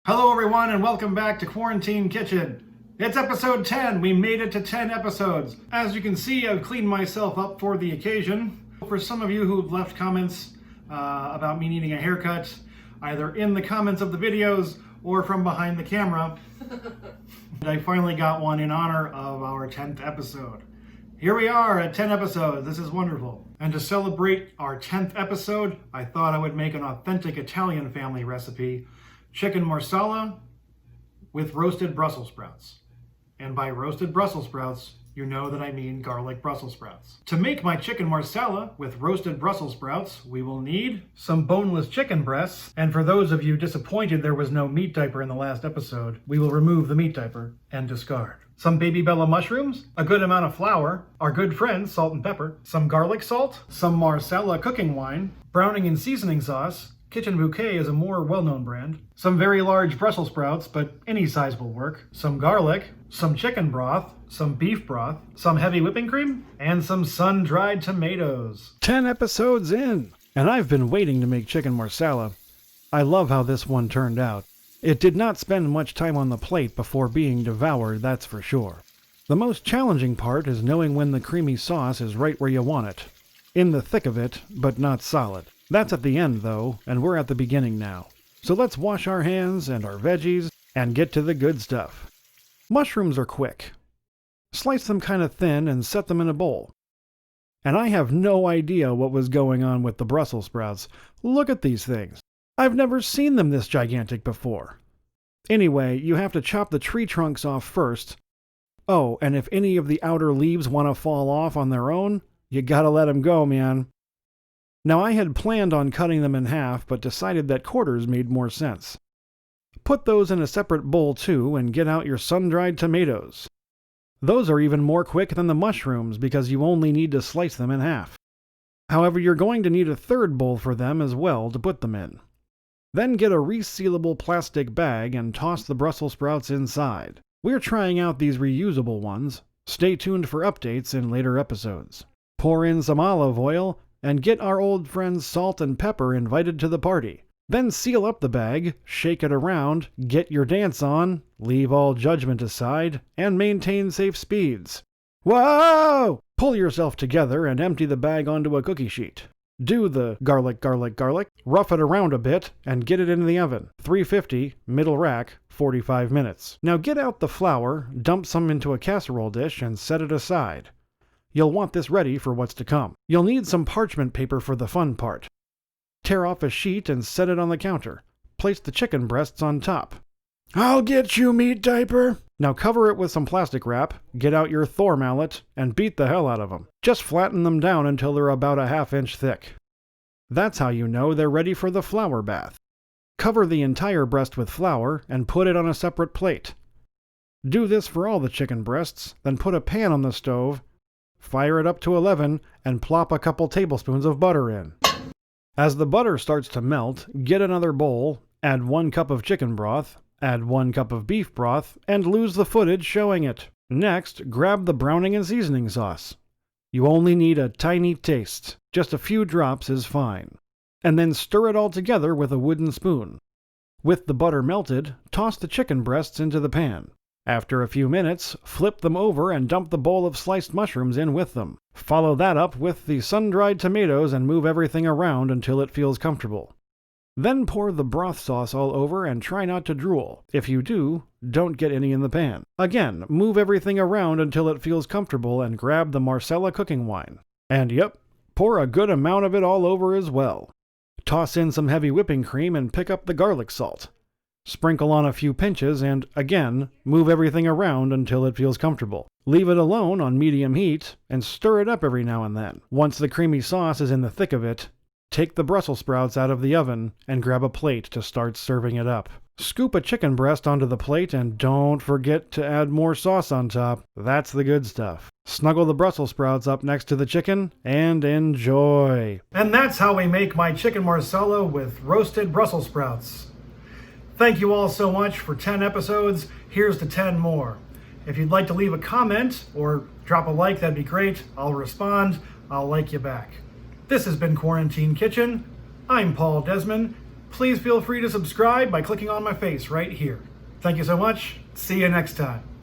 Hello everyone and welcome back to Quarantine Kitchen. It's episode 10. We made it to 10 episodes. As you can see, I've cleaned myself up for the occasion. For some of you who've left comments about me needing a haircut, either in the comments of the videos or from behind the camera, I finally got one in honor of our 10th episode. Here we are at 10 episodes. This is wonderful. And to celebrate our 10th episode, I thought I would make an authentic Italian family recipe: Chicken Marsala with roasted Brussels sprouts. And by roasted Brussels sprouts, you know that I mean garlic Brussels sprouts. To make my Chicken Marsala with roasted Brussels sprouts, we will need some boneless chicken breasts. And for those of you disappointed there was no meat diaper in the last episode, we will remove the meat diaper and discard. Some baby bella mushrooms, a good amount of flour, our good friends salt and pepper, some garlic salt, some Marsala cooking wine, browning and seasoning sauce. Kitchen Bouquet is a more well-known brand. Some very large Brussels sprouts, but any size will work. Some garlic, some chicken broth, some beef broth, some heavy whipping cream, and some sun-dried tomatoes. 10 episodes in, and I've been waiting to make Chicken Marsala. I love how this one turned out. It did not spend much time on the plate before being devoured, that's for sure. The most challenging part is knowing when the creamy sauce is right where you want it. In the thick of it, but not solid. That's at the end, though, and we're at the beginning now. So let's wash our hands and our veggies and get to the good stuff. Mushrooms are quick. Slice them kind of thin and set them in a bowl. And I have no idea what was going on with the Brussels sprouts. Look at these things. I've never seen them this gigantic before. Anyway, you have to chop the tree trunks off first. Oh, and if any of the outer leaves want to fall off on their own, you gotta let them go, man. Now, I had planned on cutting them in half, but decided that quarters made more sense. Put those in a separate bowl, too, and get out your sun-dried tomatoes. Those are even more quick than the mushrooms because you only need to slice them in half. However, you're going to need a third bowl for them as well to put them in. Then get a resealable plastic bag and toss the Brussels sprouts inside. We're trying out these reusable ones. Stay tuned for updates in later episodes. Pour in some olive oil and get our old friends Salt and Pepper invited to the party. Then seal up the bag, shake it around, get your dance on, leave all judgment aside, and maintain safe speeds. Whoa! Pull yourself together and empty the bag onto a cookie sheet. Do the garlic, rough it around a bit, and get it in the oven. 350, middle rack, 45 minutes. Now get out the flour, dump some into a casserole dish, and set it aside. You'll want this ready for what's to come. You'll need some parchment paper for the fun part. Tear off a sheet and set it on the counter. Place the chicken breasts on top. I'll get you, meat diaper! Now cover it with some plastic wrap, get out your Thor mallet, and beat the hell out of them. Just flatten them down until they're about a ½ inch thick. That's how you know they're ready for the flour bath. Cover the entire breast with flour and put it on a separate plate. Do this for all the chicken breasts, then put a pan on the stove, fire it up to 11, and plop a couple tablespoons of butter in. As the butter starts to melt, get another bowl, add 1 cup of chicken broth, add 1 cup of beef broth, and lose the footage showing it. Next, grab the browning and seasoning sauce. You only need a tiny taste. Just a few drops is fine. And then stir it all together with a wooden spoon. With the butter melted, toss the chicken breasts into the pan. After a few minutes, flip them over and dump the bowl of sliced mushrooms in with them. Follow that up with the sun-dried tomatoes and move everything around until it feels comfortable. Then pour the broth sauce all over and try not to drool. If you do, don't get any in the pan. Again, move everything around until it feels comfortable and grab the Marsala cooking wine. And yep, pour a good amount of it all over as well. Toss in some heavy whipping cream and pick up the garlic salt. Sprinkle on a few pinches and, again, move everything around until it feels comfortable. Leave it alone on medium heat and stir it up every now and then. Once the creamy sauce is in the thick of it, take the Brussels sprouts out of the oven and grab a plate to start serving it up. Scoop a chicken breast onto the plate and don't forget to add more sauce on top. That's the good stuff. Snuggle the Brussels sprouts up next to the chicken and enjoy. And that's how we make my Chicken Marsala with roasted Brussels sprouts. Thank you all so much for 10 episodes. Here's to 10 more. If you'd like to leave a comment or drop a like, that'd be great. I'll respond. I'll like you back. This has been Quarantine Kitchen. I'm Paul Desman, please feel free to subscribe by clicking on my face right here. Thank you so much. See you next time.